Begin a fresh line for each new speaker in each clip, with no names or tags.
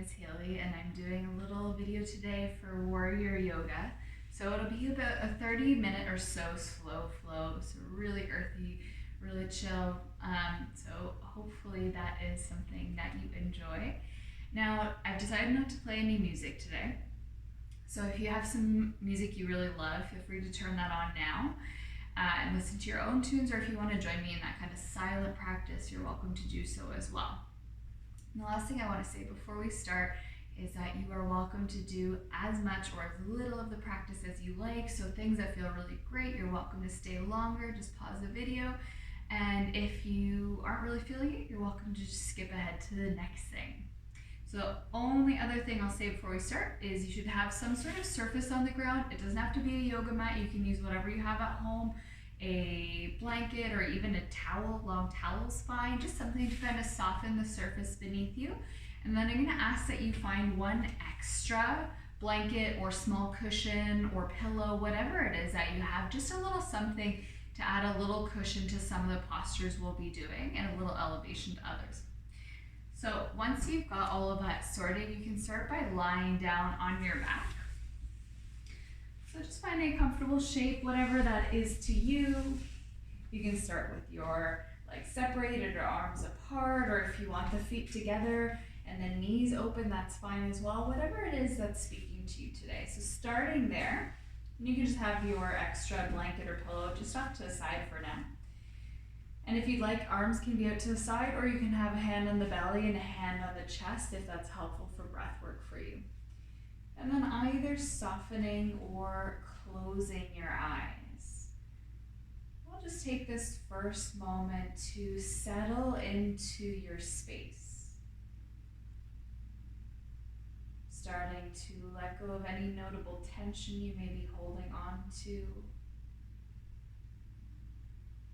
is Haley, and I'm doing a little video today for Warrior Yoga. So it'll be about a 30-minute or so slow flow, so really earthy, really chill. So hopefully that is something that you enjoy. Now, I've decided not to play any music today. So if you have some music you really love, feel free to turn that on now and listen to your own tunes, or if you want to join me in that kind of silent practice, you're welcome to do so as well. And the last thing I want to say before we start is that you are welcome to do as much or as little of the practice as you like. So things that feel really great, you're welcome to stay longer, just pause the video. And if you aren't really feeling it, you're welcome to just skip ahead to the next thing. So the only other thing I'll say before we start is you should have some sort of surface on the ground. It doesn't have to be a yoga mat. You can use whatever you have at home, a blanket or even a towel. Long towel's fine, just something to kind of soften the surface beneath you. And then I'm going to ask that you find one extra blanket or small cushion or pillow, whatever it is that you have, just a little something to add a little cushion to some of the postures we'll be doing and a little elevation to others. So once you've got all of that sorted, you can start by lying down on your back. So just find a comfortable shape, whatever that is to you. You can start with your legs separated or arms apart, or if you want the feet together and the knees open, that's fine as well. Whatever it is that's speaking to you today. So starting there, you can just have your extra blanket or pillow just off to the side for now. And if you'd like, arms can be out to the side, or you can have a hand on the belly and a hand on the chest if that's helpful for breath work for you. And then either softening or closing your eyes. We'll just take this first moment to settle into your space. Starting to let go of any notable tension you may be holding on to.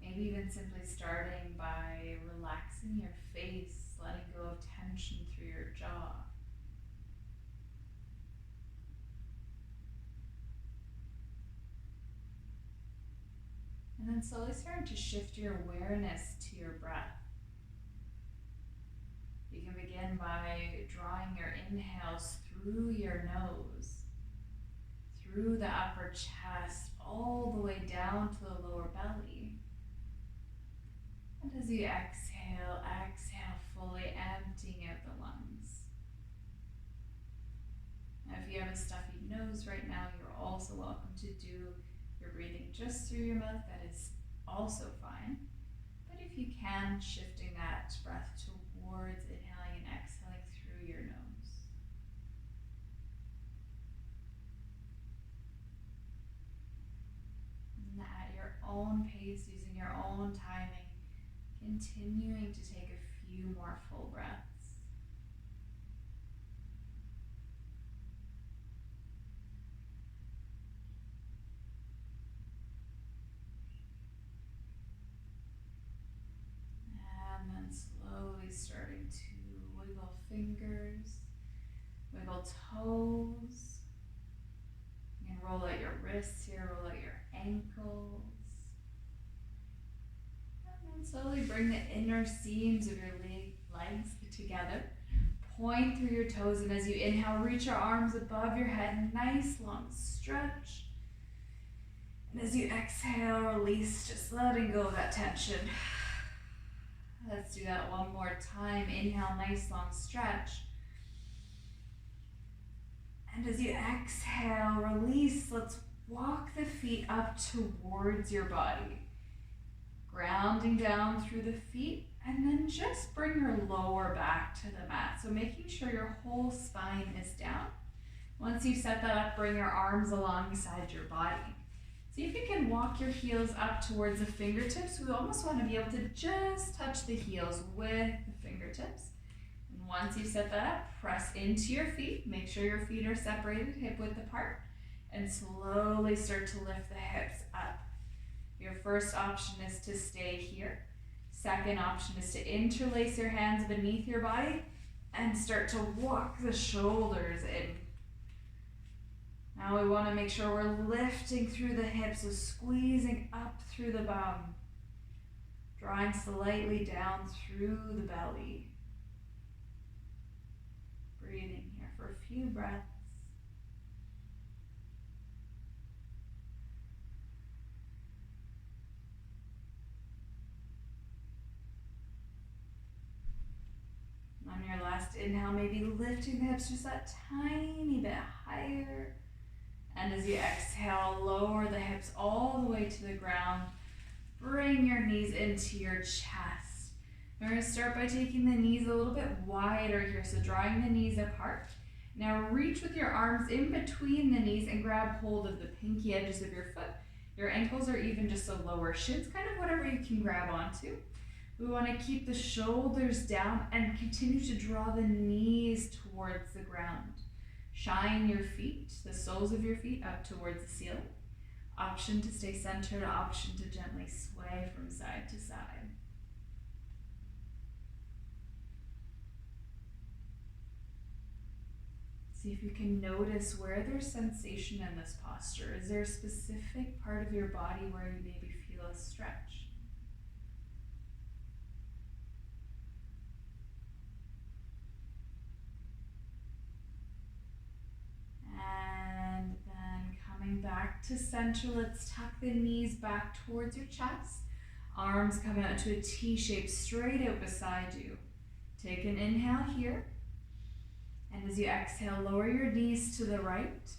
Maybe even simply starting by relaxing your face, letting go of tension through your jaw. And then slowly starting to shift your awareness to your breath. You can begin by drawing your inhales through your nose, through the upper chest, all the way down to the lower belly. And as you exhale, fully emptying out the lungs. Now, if you have a stuffy nose right now, you're also welcome to do your breathing just through your mouth. That is also fine. But if you can, shifting that breath towards inhaling and exhaling through your nose. And at your own pace, using your own timing, continuing to take a few more full breaths. And then slowly starting to wiggle fingers, wiggle toes. You can roll out your wrists here, roll out your ankles. And slowly bring the inner seams of your legs together. Point through your toes, and as you inhale, reach your arms above your head. Nice long stretch. And as you exhale, release, just letting go of that tension. Let's do that one more time. Inhale, nice long stretch. And as you exhale, release. Let's walk the feet up towards your body. Grounding down through the feet, and then just bring your lower back to the mat. So making sure your whole spine is down. Once you set that up, bring your arms alongside your body. See if you can walk your heels up towards the fingertips. We almost want to be able to just touch the heels with the fingertips. And once you set that up, press into your feet. Make sure your feet are separated, hip width apart, and slowly start to lift the hips up. Your first option is to stay here. Second option is to interlace your hands beneath your body and start to walk the shoulders in. Now we want to make sure we're lifting through the hips, so squeezing up through the bum, drawing slightly down through the belly. Breathing here for a few breaths. On your last inhale, maybe lifting the hips just that tiny bit higher. And as you exhale, lower the hips all the way to the ground. Bring your knees into your chest. We're going to start by taking the knees a little bit wider here, so drawing the knees apart. Now reach with your arms in between the knees and grab hold of the pinky edges of your foot, your ankles, or even just the lower shins, kind of whatever you can grab onto. We want to keep the shoulders down and continue to draw the knees towards the ground. Shine your feet, the soles of your feet, up towards the ceiling. Option to stay centered, option to gently sway from side to side. See if you can notice where there's sensation in this posture. Is there a specific part of your body where you maybe feel a stretch? And then coming back to center, let's tuck the knees back towards your chest. Arms come out to a T shape straight out beside you. Take an inhale here. And as you exhale, lower your knees to the right.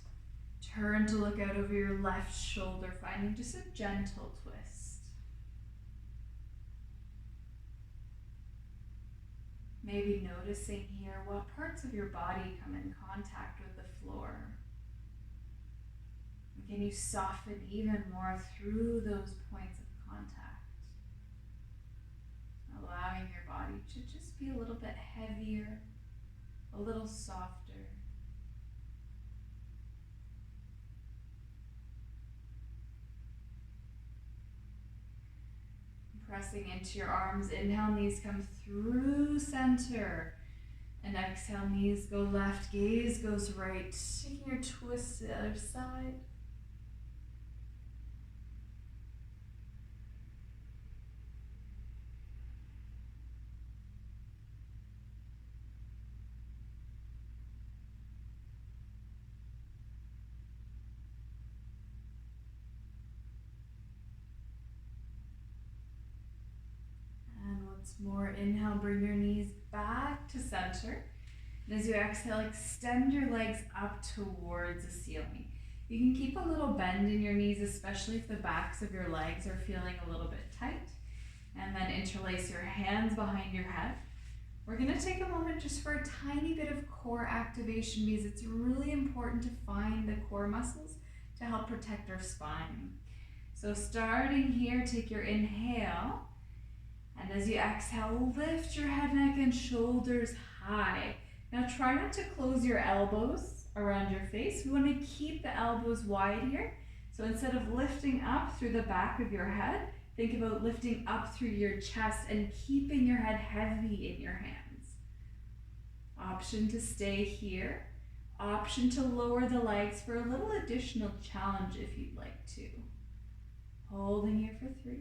Turn to look out over your left shoulder, finding just a gentle twist. Maybe noticing here what parts of your body come in contact with the floor. And can you soften even more through those points of contact? Allowing your body to just be a little bit heavier, a little softer. Pressing into your arms, inhale, knees come through center. And exhale, knees go left, gaze goes right. Taking your twist to the other side. More inhale, bring your knees back to center. And as you exhale, extend your legs up towards the ceiling. You can keep a little bend in your knees, especially if the backs of your legs are feeling a little bit tight. And then interlace your hands behind your head. We're going to take a moment just for a tiny bit of core activation because it's really important to find the core muscles to help protect our spine. So starting here, take your inhale. And as you exhale, lift your head, neck, and shoulders high. Now try not to close your elbows around your face. We want to keep the elbows wide here. So instead of lifting up through the back of your head, think about lifting up through your chest and keeping your head heavy in your hands. Option to stay here. Option to lower the legs for a little additional challenge if you'd like to. Holding here for 3.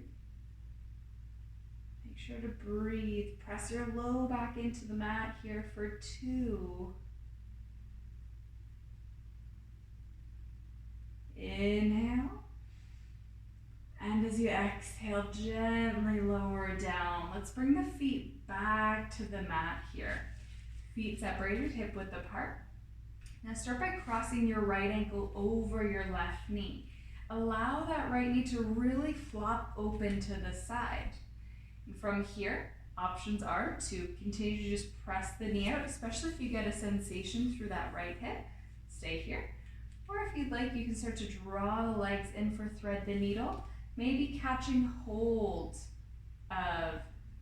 Make sure to breathe. Press your low back into the mat here for 2. Inhale. And as you exhale, gently lower down. Let's bring the feet back to the mat here. Feet separated, hip width apart. Now start by crossing your right ankle over your left knee. Allow that right knee to really flop open to the side. From here, options are to continue to just press the knee out, especially if you get a sensation through that right hip. Stay here. Or if you'd like, you can start to draw the legs in for thread the needle, maybe catching hold of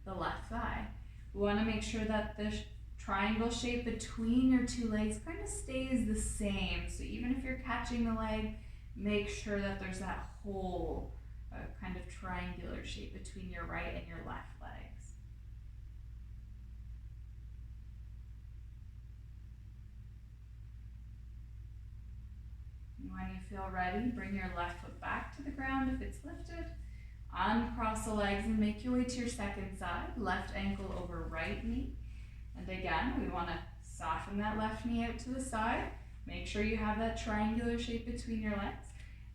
the left thigh. We want to make sure that the triangle shape between your 2 legs kind of stays the same. So even if you're catching the leg, make sure that there's that whole kind of triangular shape between your right and your left legs. And when you feel ready, bring your left foot back to the ground if it's lifted. Uncross the legs and make your way to your second side. Left ankle over right knee. And again, we want to Soften that left knee out to the side. Make sure you have that triangular shape between your legs.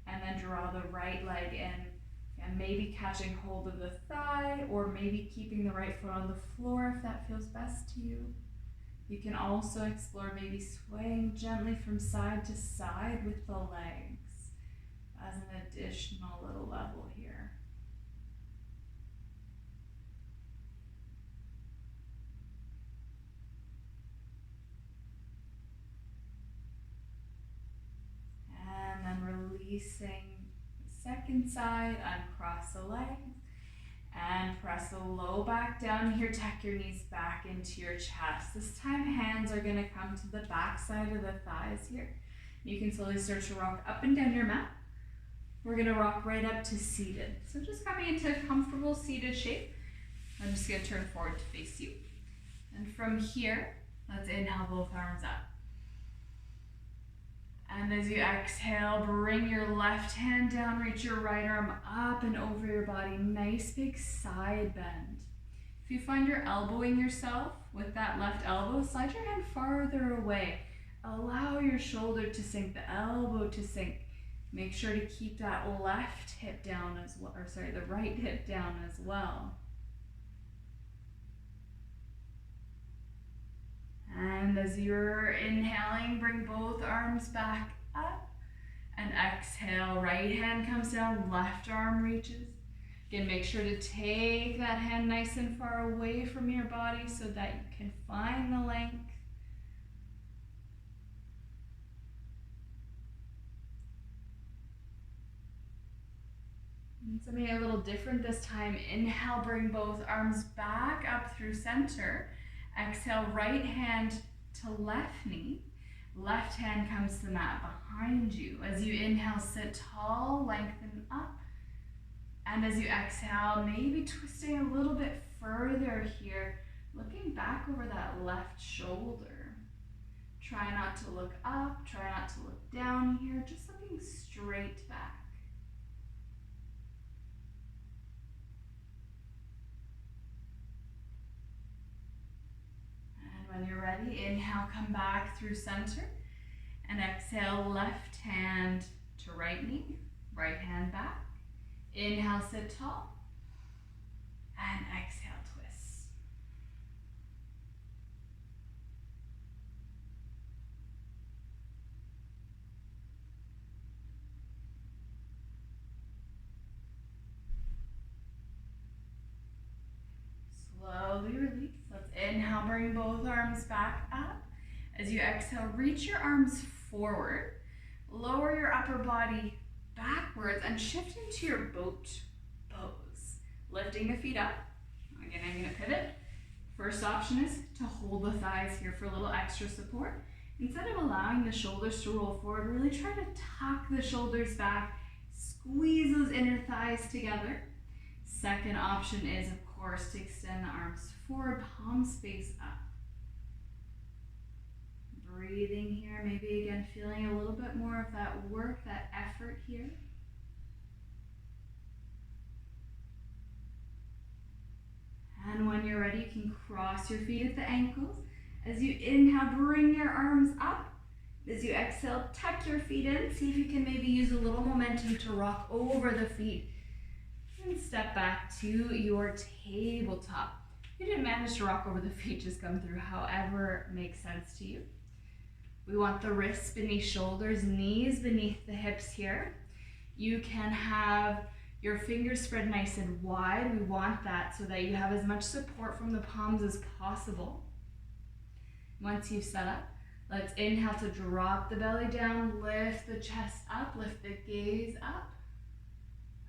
And then draw the right leg in. And maybe catching hold of the thigh, or maybe keeping the right foot on the floor if that feels best to you. You can also explore maybe swaying gently from side to side with the legs as an additional little level here. And then releasing the second side, uncross the legs. And press the low back down here, tuck your knees back into your chest. This time hands are gonna come to the back side of the thighs here. You can slowly start to rock up and down your mat. We're gonna rock right up to seated. So just coming into a comfortable seated shape. I'm just gonna turn forward to face you. And from here, let's inhale both arms up. And as you exhale, bring your left hand down, reach your right arm up and over your body. Nice big side bend. If you find you're elbowing yourself with that left elbow, slide your hand farther away. Allow your shoulder to sink, the elbow to sink. Make sure to keep that left hip down as well, or sorry, the right hip down as well. And as you're inhaling, bring both arms back up. And exhale, right hand comes down, left arm reaches. Again, make sure to take that hand nice and far away from your body so that you can find the length. And something a little different this time. Inhale, bring both arms back up through center. Exhale, right hand to left knee. Left hand comes to the mat behind you. As you inhale, sit tall, lengthen up. And as you exhale, maybe twisting a little bit further here, looking back over that left shoulder. Try not to look up, try not to look down here, just looking straight back. When you're ready, inhale, come back through center, and exhale, left hand to right knee, right hand back. Inhale, sit tall, and exhale, twist. Slowly release. Let's inhale, bring both arms back up. As you exhale, reach your arms forward. Lower your upper body backwards and shift into your boat pose. Lifting the feet up. Again, I'm going to pivot. First option is to hold the thighs here for a little extra support. Instead of allowing the shoulders to roll forward, really try to tuck the shoulders back, squeeze those inner thighs together. Second option is, of course, to extend the arms forward, palms face up. Breathing here, maybe again feeling a little bit more of that work, that effort here. And when you're ready, you can cross your feet at the ankles. As you inhale, bring your arms up. As you exhale, tuck your feet in. See if you can maybe use a little momentum to rock over the feet. And step back to your tabletop. If you didn't manage to rock over the feet, just come through however makes sense to you. We want the wrists beneath shoulders, knees beneath the hips here. You can have your fingers spread nice and wide. We want that so that you have as much support from the palms as possible. Once you've set up, let's inhale to drop the belly down, lift the chest up, lift the gaze up.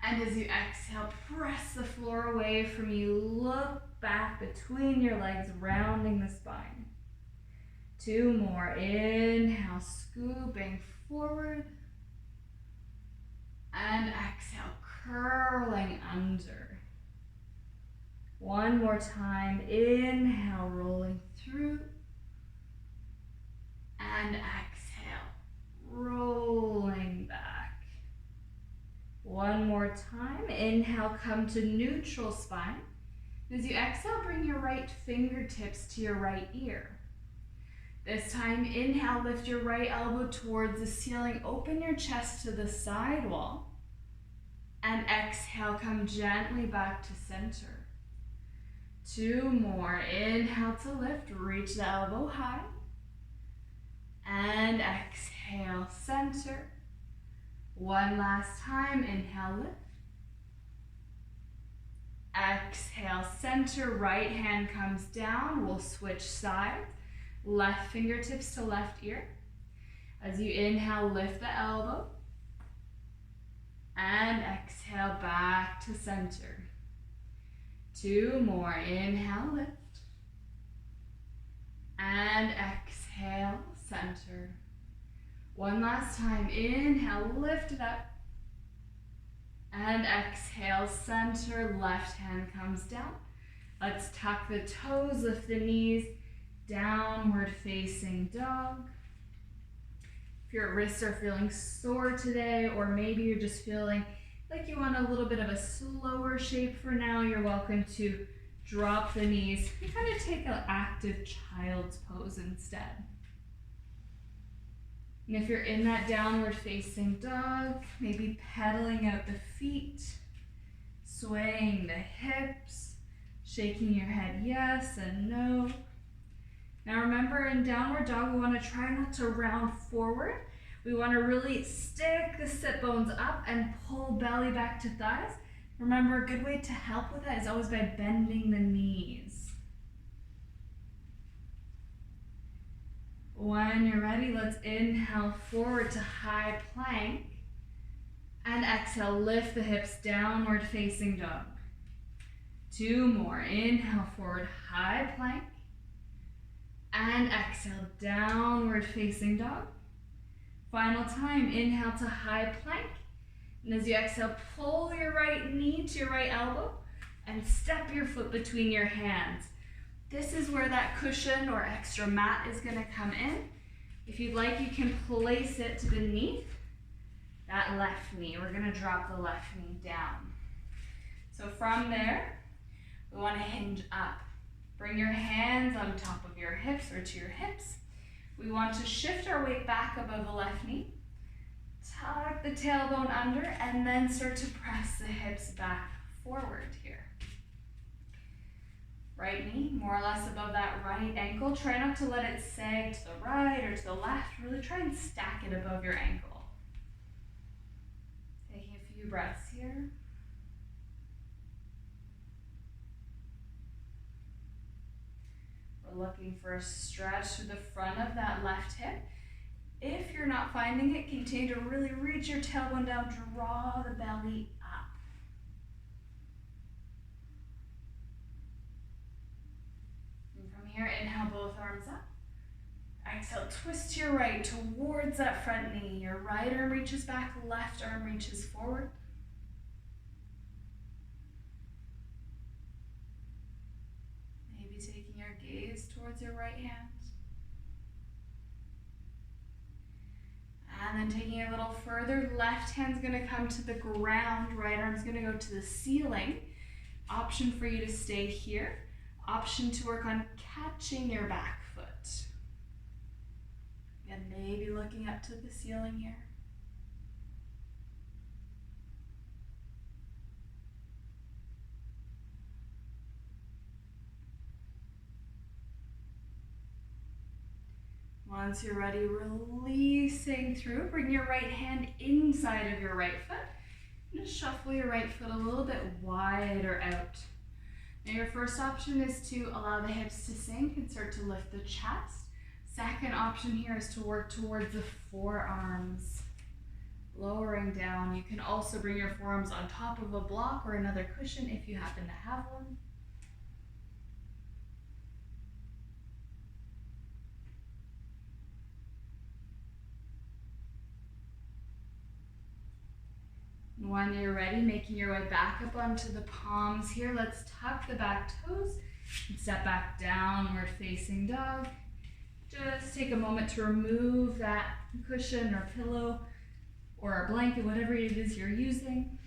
And as you exhale, press the floor away from you. Look back between your legs, rounding the spine. 2 more. Inhale, scooping forward. And exhale, curling under. 1 more time. Inhale, rolling through. And exhale, rolling back. 1 more time. Inhale, come to neutral spine. As you exhale, bring your right fingertips to your right ear. This time, inhale, lift your right elbow towards the ceiling, open your chest to the side wall. And exhale, come gently back to center. 2 more. Inhale to lift, reach the elbow high. And exhale, center. 1 last time, inhale, lift. Exhale, center, right hand comes down. We'll switch sides. Left fingertips to left ear. As you inhale, lift the elbow. And exhale, back to center. 2 more. Inhale, lift. And exhale, center. 1 last time. Inhale, lift it up. And exhale, center. Left hand comes down. Let's tuck the toes, lift the knees. Downward facing dog. If your wrists are feeling sore today, or maybe you're just feeling like you want a little bit of a slower shape for now, you're welcome to drop the knees and kind of take an active child's pose instead. And if you're in that downward facing dog, maybe pedaling out the feet, swaying the hips, shaking your head yes and no. Now remember, in downward dog, we want to try not to round forward. We want to really stick the sit bones up and pull belly back to thighs. Remember, a good way to help with that is always by bending the knees. When you're ready, let's inhale forward to high plank. And exhale, lift the hips, downward facing dog. 2 more. Inhale forward, high plank. And exhale, downward facing dog. Final time, inhale to high plank. And as you exhale, pull your right knee to your right elbow and step your foot between your hands. This is where that cushion or extra mat is going to come in. If you'd like, you can place it beneath that left knee. We're going to drop the left knee down. So from there, we want to hinge up. Bring your hands on top of your hips or to your hips. We want to shift our weight back above the left knee. Tuck the tailbone under and then start to press the hips back forward here. Right knee more or less above that right ankle. Try not to let it sag to the right or to the left. Really try and stack it above your ankle. Taking a few breaths here. We're looking for a stretch through the front of that left hip. If you're not finding it, continue to really reach your tailbone down, draw the belly up. And from here, inhale both arms up. Exhale, twist to your right towards that front knee. Your right arm reaches back, left arm reaches forward. Maybe taking your gaze towards your right hand. And then taking it a little further, left hand's gonna come to the ground, right arm's gonna go to the ceiling. Option for you to stay here. Option to work on catching your back foot. And maybe looking up to the ceiling here. Once you're ready, releasing through. Bring your right hand inside of your right foot. Just shuffle your right foot a little bit wider out. Now your first option is to allow the hips to sink and start to lift the chest. Second option here is to work towards the forearms, lowering down. You can also bring your forearms on top of a block or another cushion if you happen to have one. When you're ready, making your way back up onto the palms here, let's tuck the back toes and step back downward facing dog. Just take a moment to remove that cushion or pillow or a blanket, whatever it is you're using.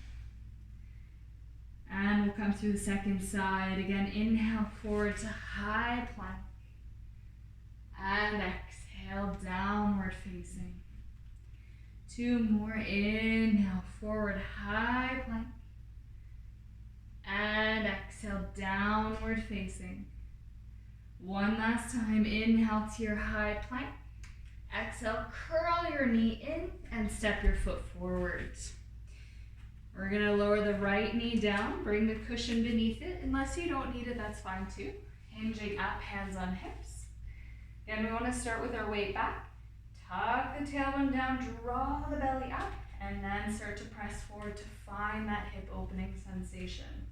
And we'll come through the second side. Again, inhale forward to high plank. And exhale, downward facing. 2 more, inhale, forward, high plank. And exhale, downward facing. 1 last time, inhale to your high plank. Exhale, curl your knee in and step your foot forward. We're gonna lower the right knee down, bring the cushion beneath it. Unless you don't need it, that's fine too. Hinging up, hands on hips. Again, we wanna start with our weight back. Tuck the tailbone down, draw the belly up, and then start to press forward to find that hip opening sensation.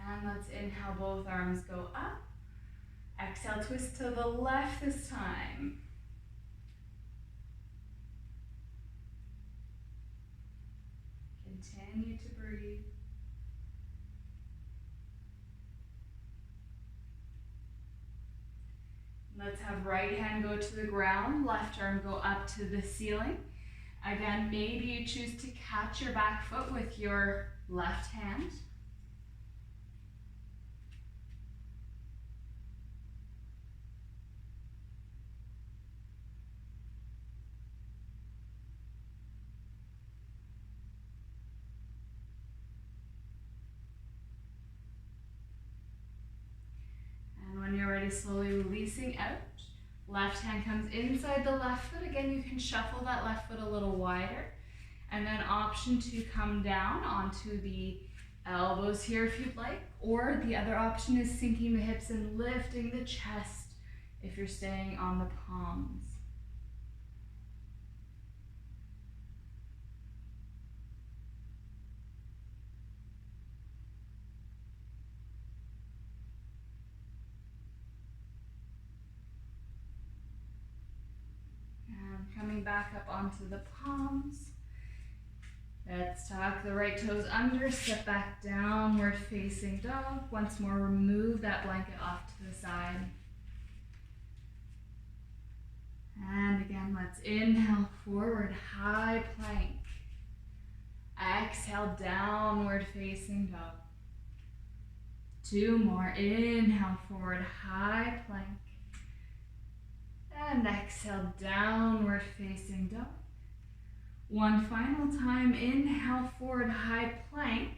And let's inhale, both arms go up. Exhale, twist to the left this time. Continue to breathe. Let's have right hand go to the ground, left arm go up to the ceiling. Again, maybe you choose to catch your back foot with your left hand. And when you're ready, slowly releasing out. Left hand comes inside the left foot. Again, you can shuffle that left foot a little wider. And then option to come down onto the elbows here if you'd like. Or the other option is sinking the hips and lifting the chest if you're staying on the palms. Coming back up onto the palms. Let's tuck the right toes under, step back, downward facing dog. Once more, remove that blanket off to the side. And again, let's inhale, forward, high plank. Exhale, downward facing dog. 2 more, inhale, forward, high plank. And exhale, downward facing dog. 1 final time, inhale, forward, high plank.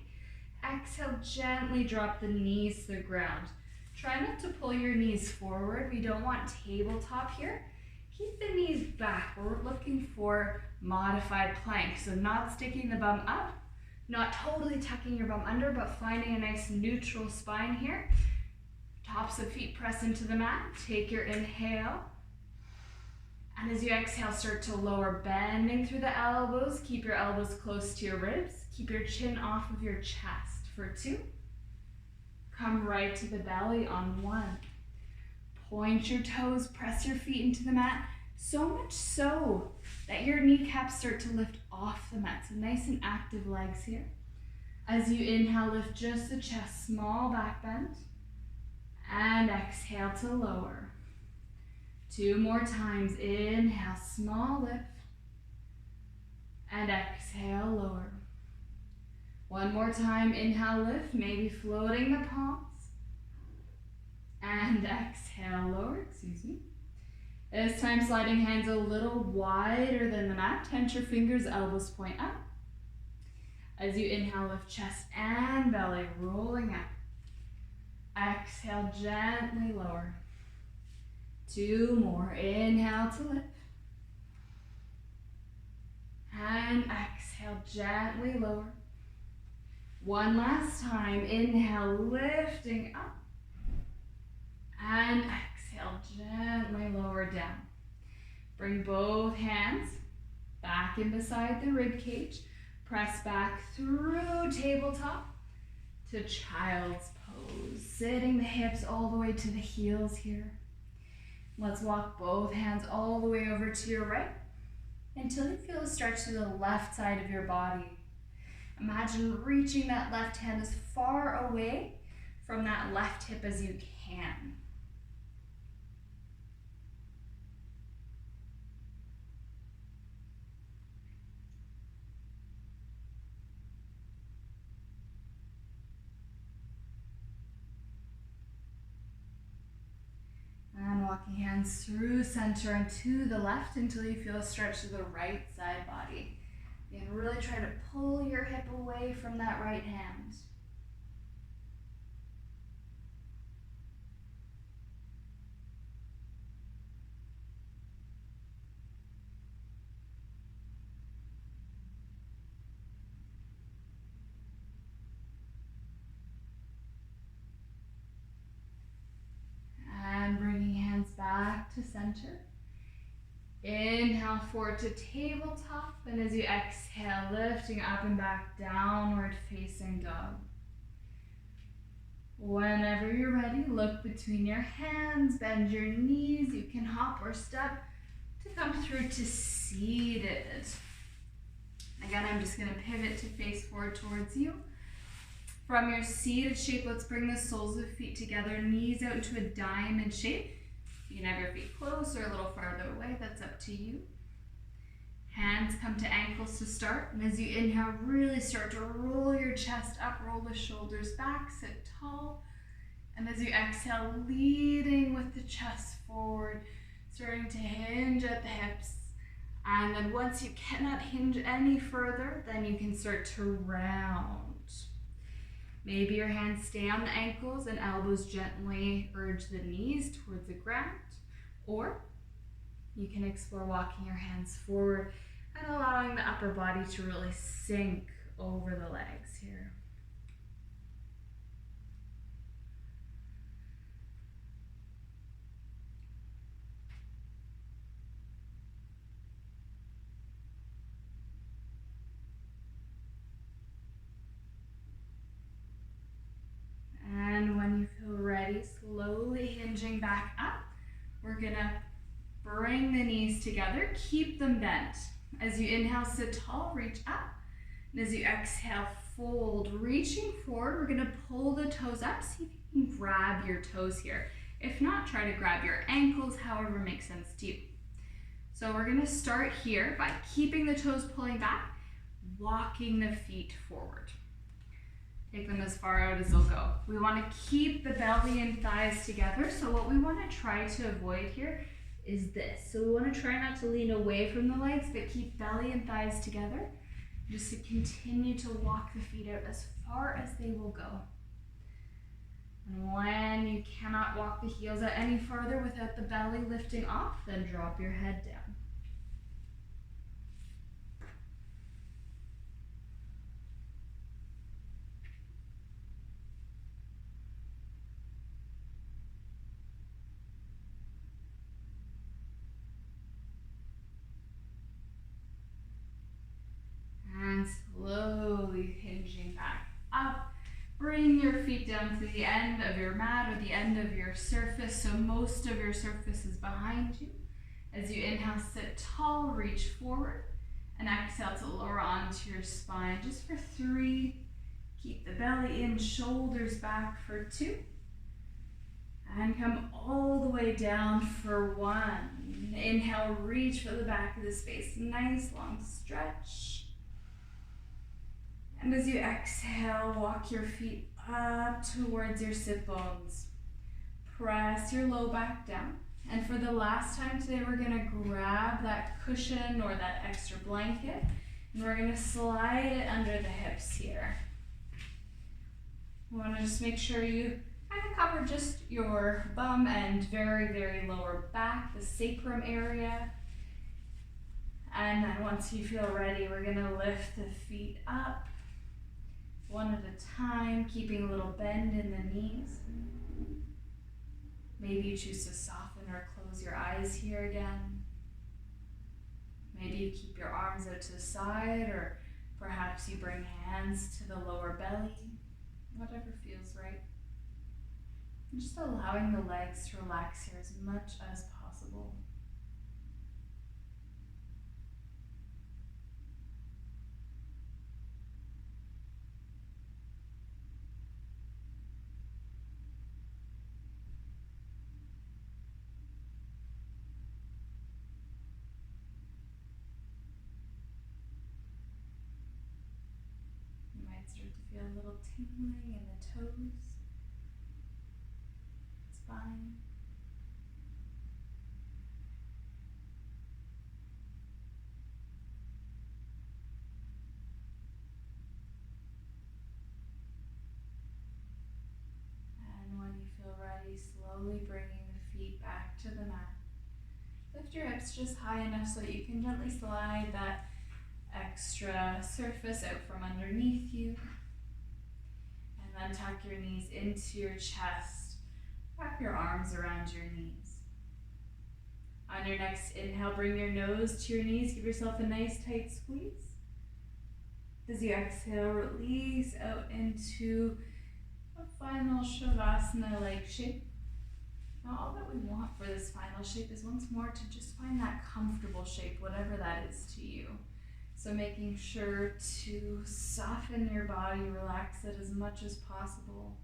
Exhale, gently drop the knees to the ground. Try not to pull your knees forward. We don't want tabletop here. Keep the knees back. We're looking for modified plank. So not sticking the bum up, not totally tucking your bum under, but finding a nice neutral spine here. Tops of feet press into the mat. Take your inhale. And as you exhale, start to lower, bending through the elbows. Keep your elbows close to your ribs. Keep your chin off of your chest for 2. Come right to the belly on 1. Point your toes, press your feet into the mat, so much so that your kneecaps start to lift off the mat. So nice and active legs here. As you inhale, lift just the chest, small back bend. And exhale to lower. 2 more times, inhale, small lift. And exhale, lower. 1 more time, inhale, lift, maybe floating the palms. And exhale, lower, excuse me. This time, sliding hands a little wider than the mat. Tense your fingers, elbows point up. As you inhale, lift chest and belly, rolling up. Exhale, gently lower. 2 more, inhale to lift. And exhale, gently lower. 1 last time, inhale, lifting up. And exhale, gently lower down. Bring both hands back in beside the rib cage. Press back through tabletop to child's pose. Sitting the hips all the way to the heels here. Let's walk both hands all the way over to your right until you feel a stretch to the left side of your body. Imagine reaching that left hand as far away from that left hip as you can. And walking hands through center and to the left until you feel a stretch to the right side body. You can really try to pull your hip away from that right hand. And bringing hands back to center. Inhale forward to tabletop, and as you exhale, lifting up and back, downward facing dog. Whenever you're ready, look between your hands, bend your knees. You can hop or step to come through to seated. Again, I'm just going to pivot to face forward towards you. From your seated shape, let's bring the soles of the feet together, knees out into a diamond shape. You can have your feet close or a little farther away, that's up to you. Hands come to ankles to start, and as you inhale, really start to roll your chest up, roll the shoulders back, sit tall. And as you exhale, leading with the chest forward, starting to hinge at the hips. And then once you cannot hinge any further, then you can start to round. Maybe your hands stay on the ankles and elbows gently urge the knees towards the ground. Or you can explore walking your hands forward and allowing the upper body to really sink over the legs here. And when you feel ready, slowly hinging back up, we're gonna bring the knees together, keep them bent. As you inhale, sit tall, reach up. And as you exhale, fold, reaching forward, we're gonna pull the toes up, see if you can grab your toes here. If not, try to grab your ankles, however makes sense to you. So we're gonna start here by keeping the toes pulling back, walking the feet forward. Take them as far out as they'll go. We wanna keep the belly and thighs together, so what we wanna try to avoid here is this. So we want to try not to lean away from the legs, but keep belly and thighs together, just to continue to walk the feet out as far as they will go. And when you cannot walk the heels out any further without the belly lifting off, then drop your head down. And slowly hinging back up. Bring your feet down to the end of your mat or the end of your surface, so most of your surface is behind you. As you inhale, sit tall, reach forward, and exhale to lower onto your spine just for 3. Keep the belly in, shoulders back for 2. And come all the way down for 1. Inhale, reach for the back of the space. Nice long stretch. And as you exhale, walk your feet up towards your sit bones. Press your low back down. And for the last time today, we're gonna grab that cushion or that extra blanket, and we're gonna slide it under the hips here. We wanna just make sure you kind of cover just your bum and very, very lower back, the sacrum area. And then once you feel ready, we're gonna lift the feet up, one at a time, keeping a little bend in the knees. Maybe you choose to soften or close your eyes here again. Maybe you keep your arms out to the side, or perhaps you bring hands to the lower belly, whatever feels right. And just allowing the legs to relax here as much as possible. might start to feel a little tingling in the toes, spine. And when you feel ready, slowly bringing the feet back to the mat. Lift your hips just high enough so that you can gently slide that extra surface out from underneath you. And then tuck your knees into your chest. Wrap your arms around your knees. On your next inhale, bring your nose to your knees. Give yourself a nice tight squeeze. As you exhale, release out into a final Shavasana-like shape. Now all that we want for this final shape is once more to just find that comfortable shape, whatever that is to you. So making sure to soften your body, relax it as much as possible.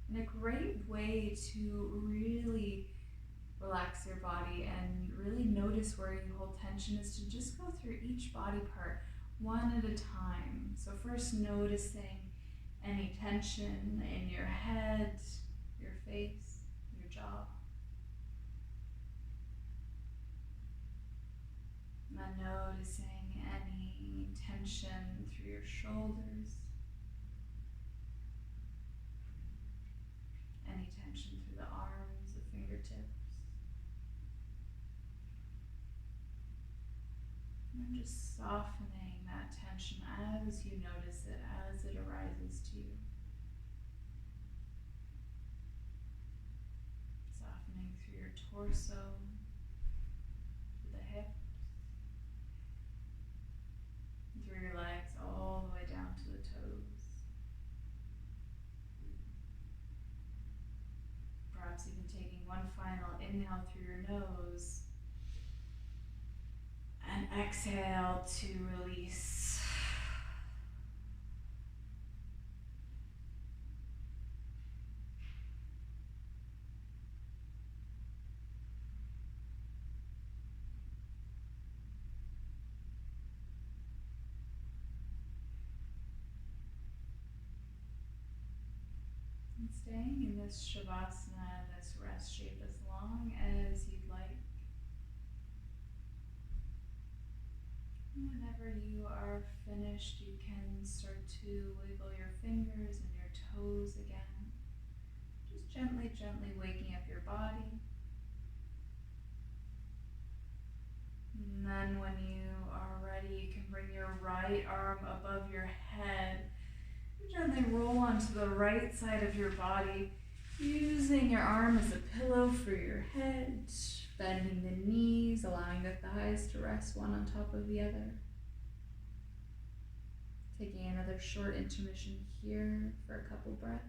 And a great way to really relax your body and really notice where you hold tension is to just go through each body part one at a time. So first noticing any tension in your head, your face, your jaw. And then noticing any tension through your shoulders, any tension through the arms, the fingertips. And just softening that tension as you notice it, as it arises to you. Softening through your torso, to the hips, through your legs, all the way down to the toes. Perhaps even taking one final inhale through your nose and exhale to release. And staying in this Shavasana, this rest shape, as long as you'd like. Whenever you are finished, you can start to wiggle your fingers and your toes again. Just gently, gently waking up your body. And then when you are ready, you can bring your right arm above your head. Gently roll onto the right side of your body, using your arm as a pillow for your head, bending the knees, allowing the thighs to rest one on top of the other. Taking another short intermission here for a couple breaths.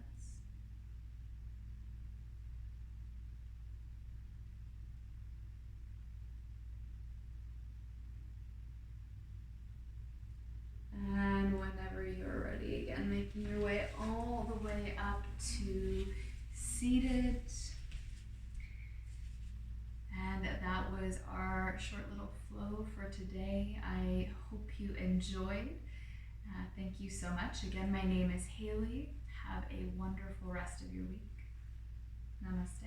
And whenever you're ready, again, making your way all the way up to seated. And that was our short little flow for today. I hope you enjoyed. Thank you so much. Again, my name is Haley. Have a wonderful rest of your week. Namaste.